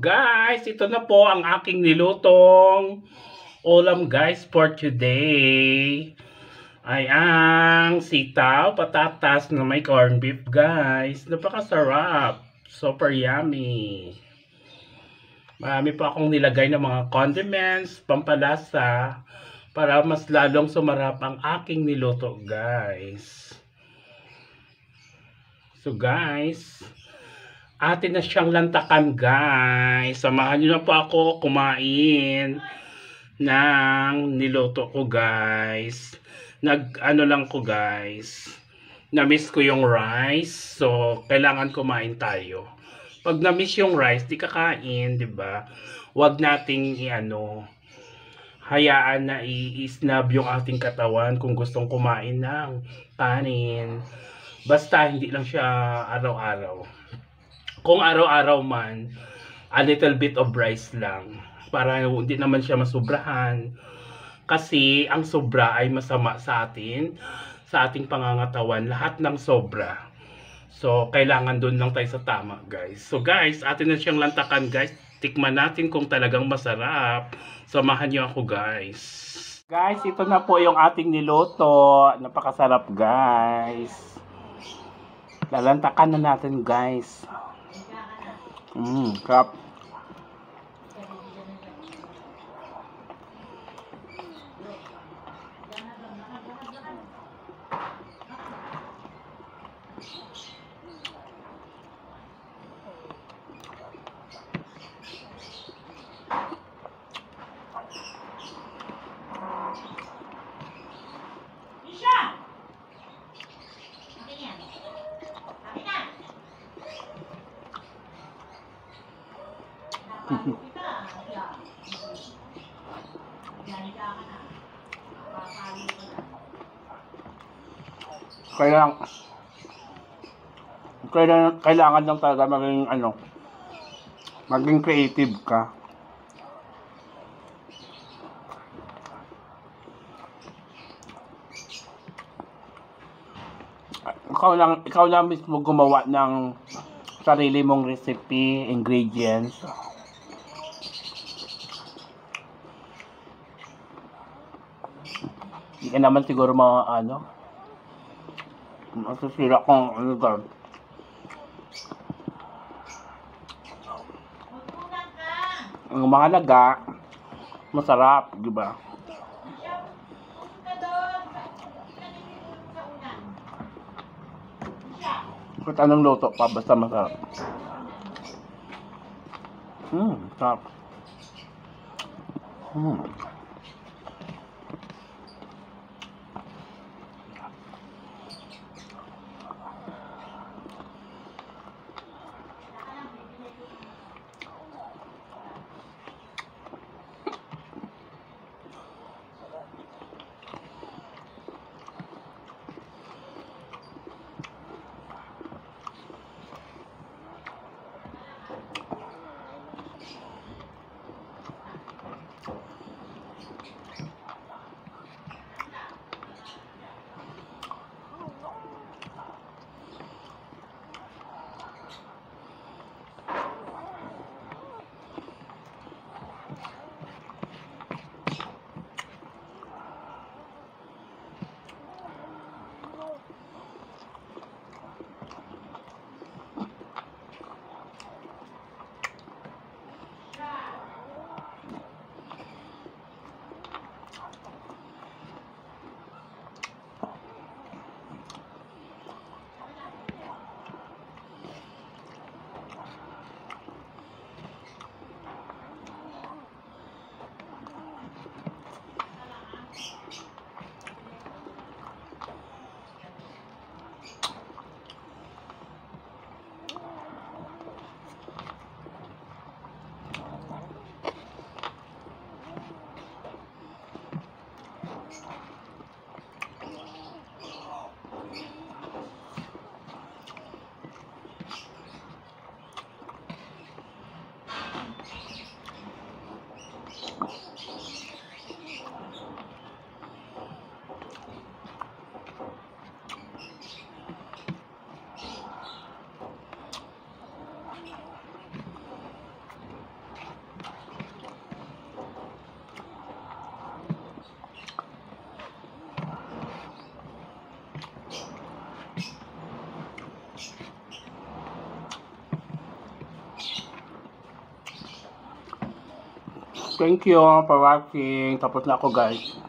Guys, ito na po ang aking nilutong ulam guys for today. Ay ang sitaw, patatas na may corned beef guys. Napakasarap. Super yummy. Marami pa akong nilagay ng mga condiments, pampalasa para mas lalong sumarap ang aking niluto guys. So guys, atin na siyang lantakan guys. Samahan nyo na po ako kumain ng niluto ko guys. Nag-ano lang ko guys. Na-miss ko yung rice. So, kailangan kumain tayo. Pag na-miss yung rice, di kakain, di ba? Huwag nating hayaan na i-snub yung ating katawan kung gustong kumain ng kanin. Basta hindi lang siya araw-araw. Kung araw-araw man, a little bit of rice lang. Para hindi naman siya masubrahan. Kasi ang sobra ay masama sa atin, sa ating pangangatawan. Lahat ng sobra. So, kailangan doon lang tayo sa tama, guys. So, guys, atin na siyang lantakan, guys. Tikman natin kung talagang masarap. Samahan niyo ako, guys. Guys, ito na po yung ating niluto. Napakasarap, guys. Lalantakan na natin, guys. Sarap. Kailangan lang talaga maging creative ka. Ikaw lang mismo gumawa ng sarili mong recipe, ingredients. Hindi ka naman siguro masisira kung to. Ang mga laga, masarap, di ba? Kahit anong luto pa, basta masarap. Sarap. Thank you for watching. Tapos na ako guys.